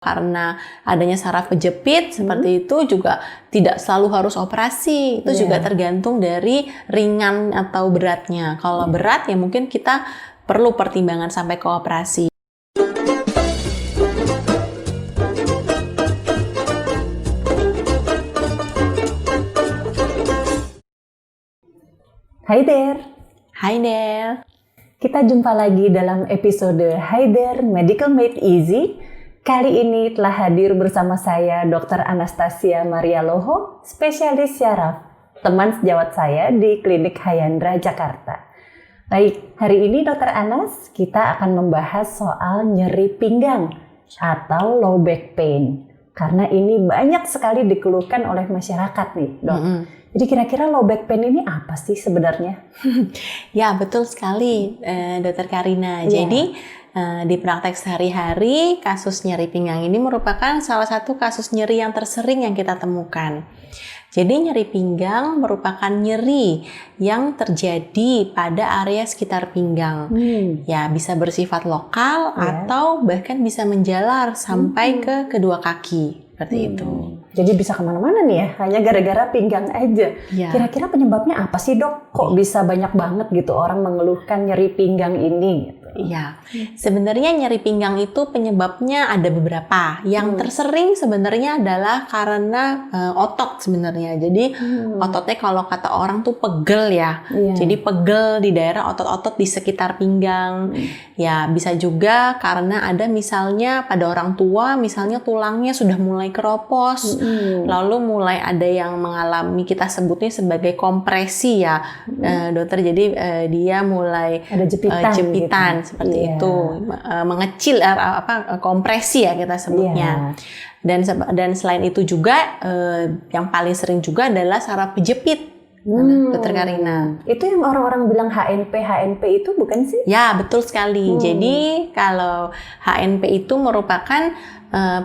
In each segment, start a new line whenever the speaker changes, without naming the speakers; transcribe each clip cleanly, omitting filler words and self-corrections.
karena adanya saraf kejepit seperti itu juga tidak selalu harus operasi. Itu juga tergantung dari ringan atau beratnya. Kalau berat ya mungkin kita perlu pertimbangan sampai ke operasi.
Hai there.
Hai there.
Kita jumpa lagi dalam episode Hai there Medical Made Easy. Kali ini telah hadir bersama saya Dr. Anastasia Maria Loho, spesialis syaraf, teman sejawat saya di Klinik Hyandra, Jakarta. Baik, hari ini Dr. Anas, kita akan membahas soal nyeri pinggang atau low back pain. Karena ini banyak sekali dikeluhkan oleh masyarakat nih, Dok. Jadi kira-kira low back pain ini apa sih sebenarnya?
Ya, betul sekali, Dr. Karina. Jadi di praktek sehari-hari, kasus nyeri pinggang ini merupakan salah satu kasus nyeri yang tersering yang kita temukan. Jadi nyeri pinggang merupakan nyeri yang terjadi pada area sekitar pinggang. Ya, bisa bersifat lokal atau bahkan bisa menjalar sampai ke kedua kaki. Seperti itu.
Jadi bisa kemana-mana nih ya, hanya gara-gara pinggang aja. Kira-kira penyebabnya apa sih, Dok? Kok bisa banyak banget gitu orang mengeluhkan nyeri pinggang ini?
Iya, sebenarnya nyeri pinggang itu penyebabnya ada beberapa. Yang tersering sebenarnya adalah karena otot sebenarnya. Jadi ototnya kalau kata orang tuh pegel ya. Jadi pegel di daerah otot-otot di sekitar pinggang. Ya bisa juga karena ada misalnya pada orang tua, misalnya tulangnya sudah mulai keropos, lalu mulai ada yang mengalami kita sebutnya sebagai kompresi ya, dokter. Jadi dia mulai
ada jepitan.
Gitu. Seperti itu, mengecil kompresi ya kita sebutnya. Dan selain itu juga yang paling sering juga adalah saraf kejepit, Dokter Karina.
Itu yang orang-orang bilang HNP itu bukan sih?
Ya, betul sekali. Jadi kalau HNP itu merupakan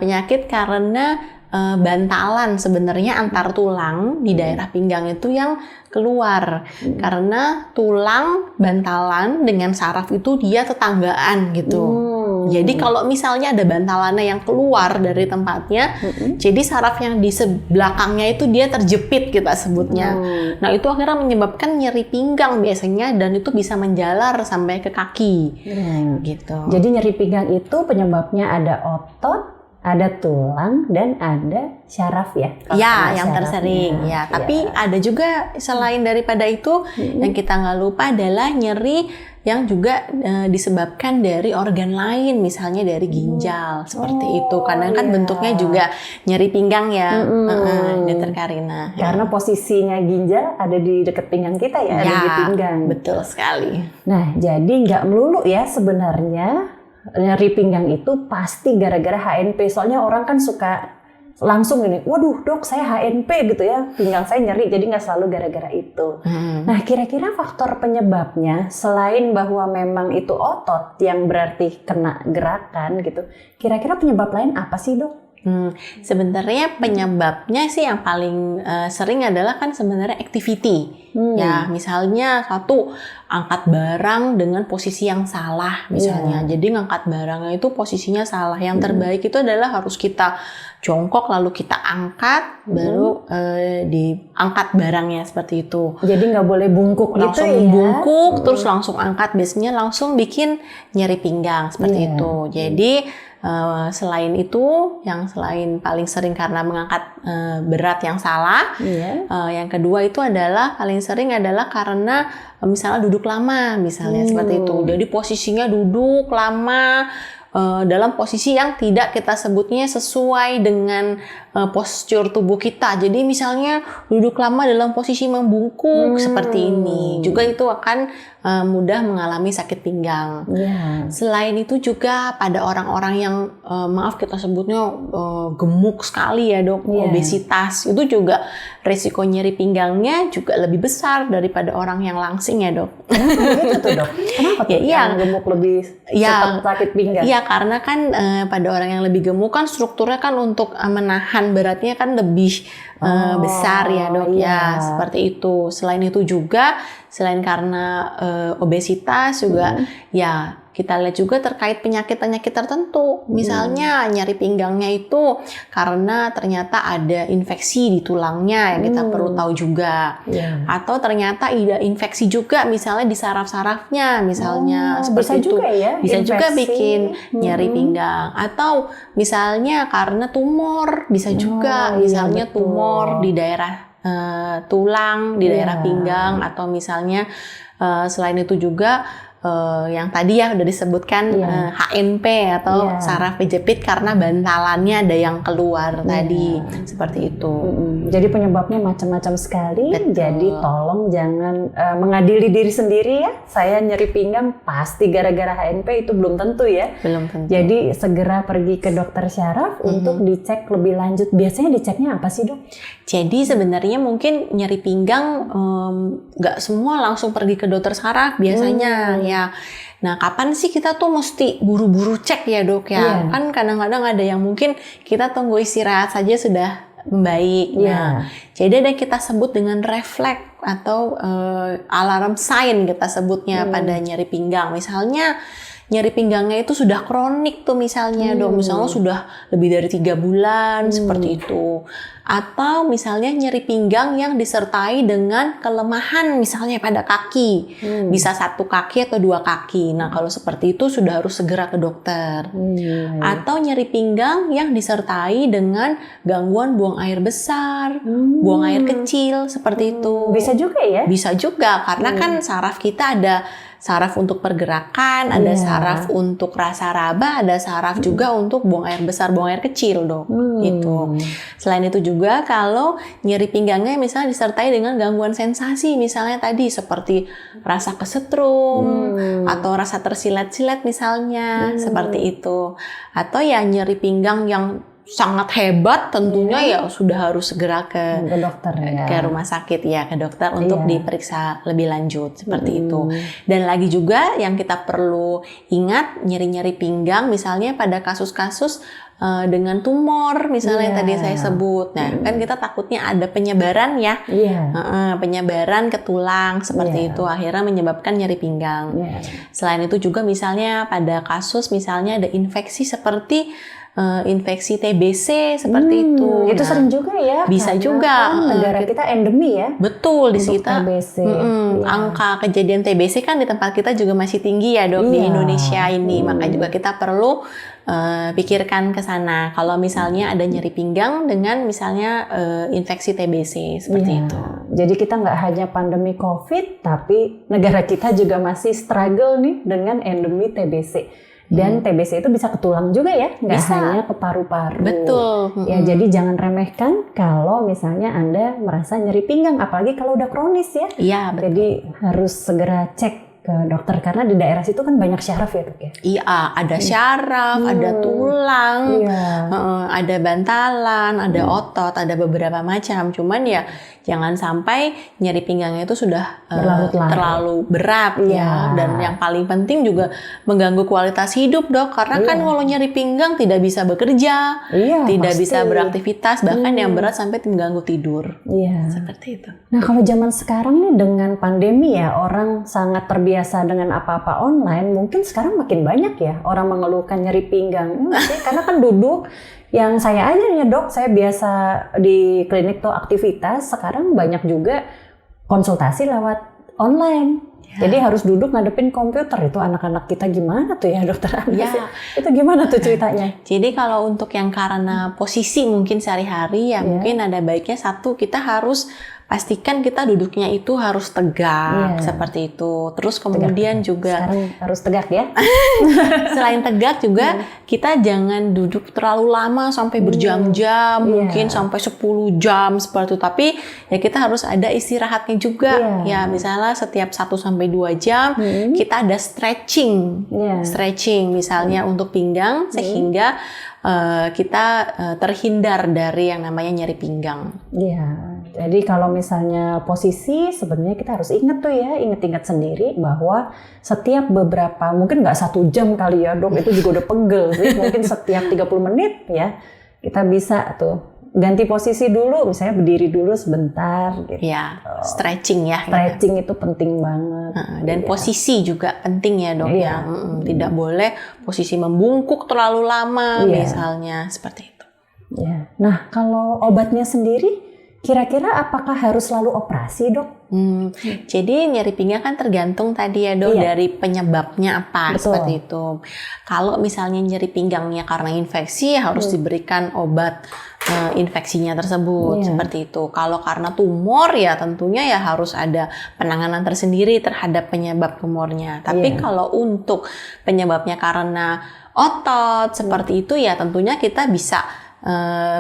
penyakit karena bantalan sebenarnya antar tulang di daerah pinggang itu yang keluar. Karena tulang bantalan dengan saraf itu dia tetanggaan gitu. Jadi kalau misalnya ada bantalannya yang keluar dari tempatnya, jadi saraf yang di belakangnya itu dia terjepit kita sebutnya. Nah itu akhirnya menyebabkan nyeri pinggang biasanya, dan itu bisa menjalar sampai ke kaki. Gitu.
Jadi nyeri pinggang itu penyebabnya ada otot, ada tulang, dan ada syaraf ya?
Ya, yang tersering. Ya, tapi ada juga selain daripada itu, yang kita nggak lupa adalah nyeri yang juga disebabkan dari organ lain, misalnya dari ginjal, seperti itu. Karena kan bentuknya juga nyeri pinggang ya, Dokter Karina.
Karena posisinya ginjal ada di dekat pinggang kita ya, ada di pinggang.
Betul sekali.
Nah, jadi nggak melulu ya sebenarnya nyeri pinggang itu pasti gara-gara HNP. Soalnya orang kan suka langsung ini, waduh dok saya HNP gitu ya, pinggang saya nyeri, jadi nggak selalu gara-gara itu. Nah kira-kira faktor penyebabnya selain bahwa memang itu otot yang berarti kena gerakan gitu, kira-kira penyebab lain apa sih dok?
Sebenarnya penyebabnya sih yang paling sering adalah kan sebenarnya activity. Ya, misalnya satu, angkat barang dengan posisi yang salah misalnya. Jadi ngangkat barangnya itu posisinya salah. Yang terbaik itu adalah harus kita jongkok lalu kita angkat, baru diangkat barangnya seperti itu.
Jadi nggak boleh bungkuk
langsung
gitu ya?
Bungkuk terus langsung angkat, biasanya langsung bikin nyeri pinggang seperti itu. Jadi selain itu, yang selain paling sering karena mengangkat berat yang salah, yang kedua itu adalah paling sering adalah karena misalnya duduk lama, misalnya seperti itu. Jadi posisinya duduk lama dalam posisi yang tidak kita sebutnya sesuai dengan postur tubuh kita. Jadi misalnya duduk lama dalam posisi membungkuk seperti ini, juga itu akan mudah mengalami sakit pinggang. Selain itu juga pada orang-orang yang maaf kita sebutnya gemuk sekali ya dok, obesitas, itu juga resiko nyeri pinggangnya juga lebih besar daripada orang yang langsing ya dok.
Gitu tuh dok? Kenapa tuh yang gemuk lebih cepat sakit pinggang?
Iya karena kan pada orang yang lebih gemuk kan strukturnya kan untuk menahan beratnya kan lebih besar ya dok ya, seperti itu. Selain itu juga, selain karena obesitas juga ya kita lihat juga terkait penyakit-penyakit tertentu. Misalnya nyeri pinggangnya itu karena ternyata ada infeksi di tulangnya yang kita perlu tahu juga. Atau ternyata ada infeksi juga misalnya di saraf-sarafnya misalnya seperti
bisa
itu.
Juga ya,
bisa
infeksi.
Juga bikin nyeri pinggang. Atau misalnya karena tumor bisa juga misalnya tumor di daerah tulang, di daerah pinggang, atau misalnya selain itu juga yang tadi ya udah disebutkan HNP atau saraf kejepit karena bantalannya ada yang keluar tadi, seperti itu.
Jadi penyebabnya macam-macam sekali.
Betul.
Jadi tolong jangan mengadili diri sendiri ya. Saya nyeri pinggang pasti gara-gara HNP, itu belum tentu ya.
Belum tentu.
Jadi segera pergi ke dokter syaraf untuk dicek lebih lanjut. Biasanya diceknya apa sih, Dok?
Jadi sebenarnya mungkin nyeri pinggang nggak semua langsung pergi ke dokter saraf biasanya ya. Nah, kapan sih kita tuh mesti buru-buru cek ya, Dok ya? Kan kadang-kadang ada yang mungkin kita tunggu istirahat saja sudah membaik. Nah, jadi ada yang kita sebut dengan refleks atau alarm sign kita sebutnya pada nyeri pinggang. Misalnya nyeri pinggangnya itu sudah kronik tuh misalnya, Dok. Misalnya sudah lebih dari 3 bulan seperti itu. Atau misalnya nyeri pinggang yang disertai dengan kelemahan misalnya pada kaki. Bisa 1 kaki atau 2 kaki. Nah, kalau seperti itu sudah harus segera ke dokter. Atau nyeri pinggang yang disertai dengan gangguan buang air besar, buang air kecil, seperti itu.
Bisa juga ya?
Bisa juga, karena kan saraf kita ada saraf untuk pergerakan, ada saraf untuk rasa raba, ada saraf juga untuk buang air besar, buang air kecil, Dok. Gitu. Selain itu juga kalau nyeri pinggangnya misalnya disertai dengan gangguan sensasi, misalnya tadi seperti rasa kesetrum atau rasa tersilet-silet misalnya, seperti itu. Atau ya nyeri pinggang yang sangat hebat tentunya ya sudah harus segera ke
dokter ya.
Ke rumah sakit ya, ke dokter untuk diperiksa lebih lanjut seperti itu. Dan lagi juga yang kita perlu ingat, nyeri-nyeri pinggang misalnya pada kasus-kasus dengan tumor misalnya yang tadi saya sebut. Nah, kan kita takutnya ada penyebaran ya. Penyebaran ke tulang seperti itu, akhirnya menyebabkan nyeri pinggang. Selain itu juga misalnya pada kasus misalnya ada infeksi seperti infeksi TBC seperti itu.
Itu sering juga ya.
Bisa juga.
Negara kita endemi ya.
Betul, di kita
TBC.
Angka kejadian TBC kan di tempat kita juga masih tinggi ya, Dok, di Indonesia ini. Maka juga kita perlu pikirkan ke sana. Kalau misalnya ada nyeri pinggang dengan misalnya infeksi TBC seperti itu.
Jadi kita nggak hanya pandemi COVID, tapi negara kita juga masih struggle nih dengan endemi TBC. Dan TBC itu bisa ke tulang juga ya, nggak hanya ke paru-paru.
Betul.
Ya, jadi jangan remehkan kalau misalnya Anda merasa nyeri pinggang, apalagi kalau udah kronis ya.
Iya, betul.
Jadi harus segera cek ke dokter karena di daerah situ kan banyak syaraf ya, Dok ya.
Iya, ada syaraf, ada tulang, ada bantalan, ada otot, ada beberapa macam. Cuman ya jangan sampai nyeri pinggangnya itu sudah terlalu berat ya. Dan yang paling penting juga mengganggu kualitas hidup, Dok. Karena kan kalau nyeri pinggang tidak bisa bekerja, tidak bisa beraktivitas, bahkan yang berat sampai mengganggu tidur. Seperti itu.
Nah, kalau zaman sekarang nih dengan pandemi ya, orang sangat terbiasa dengan apa-apa online, mungkin sekarang makin banyak ya orang mengeluhkan nyeri pinggang. Karena kan duduk. Yang saya aja nih, Dok, saya biasa di klinik tuh aktivitas, sekarang banyak juga konsultasi lewat online. Jadi harus duduk ngadepin komputer. Itu anak-anak kita gimana tuh ya, Dokter Anas? Itu gimana tuh ceritanya?
Jadi kalau untuk yang karena posisi mungkin sehari-hari ya mungkin ada baiknya satu, kita harus pastikan kita duduknya itu harus tegak seperti itu. Terus kemudian juga
sekarang harus tegak ya.
Selain tegak juga kita jangan duduk terlalu lama sampai berjam-jam, mungkin sampai 10 jam seperti itu. Tapi ya kita harus ada istirahatnya juga. Ya misalnya setiap 1 sampai 2 jam kita ada stretching. Stretching misalnya untuk pinggang sehingga kita terhindar dari yang namanya nyeri pinggang.
Jadi kalau misalnya posisi sebenarnya kita harus ingat tuh ya, ingat-ingat sendiri bahwa setiap beberapa, mungkin nggak 1 jam kali ya, Dok, itu juga udah pegel sih. Mungkin setiap 30 menit ya kita bisa tuh ganti posisi dulu, misalnya berdiri dulu sebentar gitu.
Ya, stretching ya.
Stretching itu penting banget.
Dan posisi juga penting ya dok ya. Tidak boleh posisi membungkuk terlalu lama misalnya seperti itu.
Ya. Nah kalau obatnya sendiri, kira-kira apakah harus selalu operasi dok?
Jadi nyeri pinggang kan tergantung tadi ya dok dari penyebabnya apa.
Betul.
Seperti itu. Kalau misalnya nyeri pinggangnya karena infeksi harus diberikan obat infeksinya tersebut seperti itu. Kalau karena tumor ya tentunya ya harus ada penanganan tersendiri terhadap penyebab tumornya. Tapi kalau untuk penyebabnya karena otot seperti itu ya tentunya kita bisa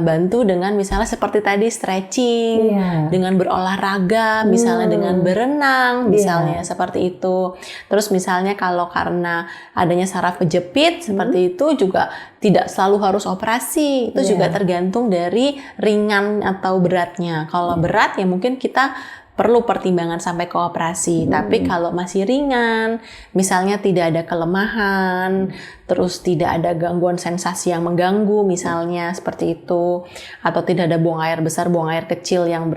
bantu dengan misalnya seperti tadi stretching, dengan berolahraga, misalnya dengan berenang, misalnya seperti itu. Terus misalnya kalau karena adanya saraf kejepit seperti itu juga tidak selalu harus operasi. Itu juga tergantung dari ringan atau beratnya. Kalau berat ya mungkin kita perlu pertimbangan sampai ke operasi. Tapi kalau masih ringan, misalnya tidak ada kelemahan, terus tidak ada gangguan sensasi yang mengganggu, misalnya seperti itu, atau tidak ada buang air besar, buang air kecil yang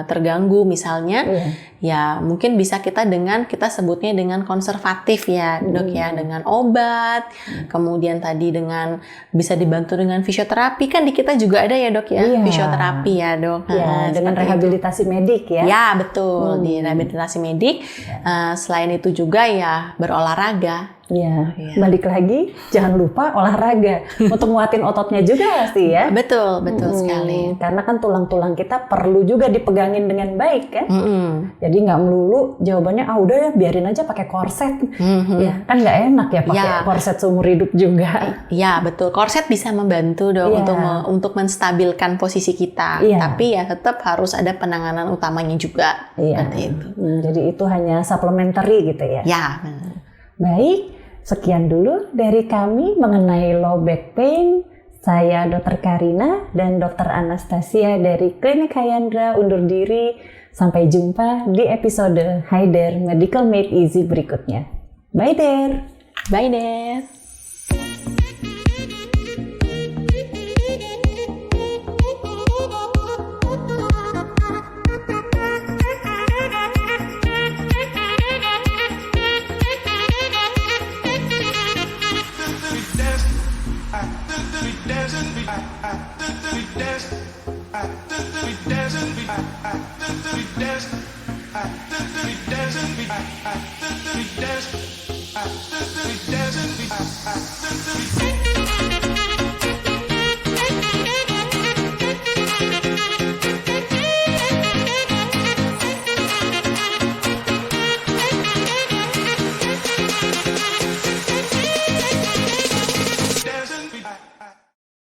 terganggu, misalnya, ya mungkin bisa kita sebutnya dengan konservatif ya, dok ya, dengan obat, kemudian tadi bisa dibantu dengan fisioterapi, kan di kita juga ada ya dok ya, fisioterapi ya dok.
Dengan rehabilitasi medik ya.
Ya betul, di rehabilitasi medik. Selain itu juga ya berolahraga.
Balik lagi, jangan lupa olahraga untuk nguatin ototnya juga pasti ya.
Betul sekali.
Karena kan tulang-tulang kita perlu juga dipegangin dengan baik kan. Jadi nggak melulu jawabannya udah ya biarin aja pakai korset. Ya kan nggak enak ya pakai korset seumur hidup juga.
Ya betul, korset bisa membantu dong untuk menstabilkan posisi kita. Tapi ya tetap harus ada penanganan utamanya juga. Seperti itu.
Jadi itu hanya supplementary gitu ya.
Ya.
Baik. Sekian dulu dari kami mengenai low back pain. Saya Dr. Karina dan Dr. Anastasia dari Klinik Hyandra undur diri. Sampai jumpa di episode Haider Medical Made Easy berikutnya. Bye there.
Bye there.
We dancing,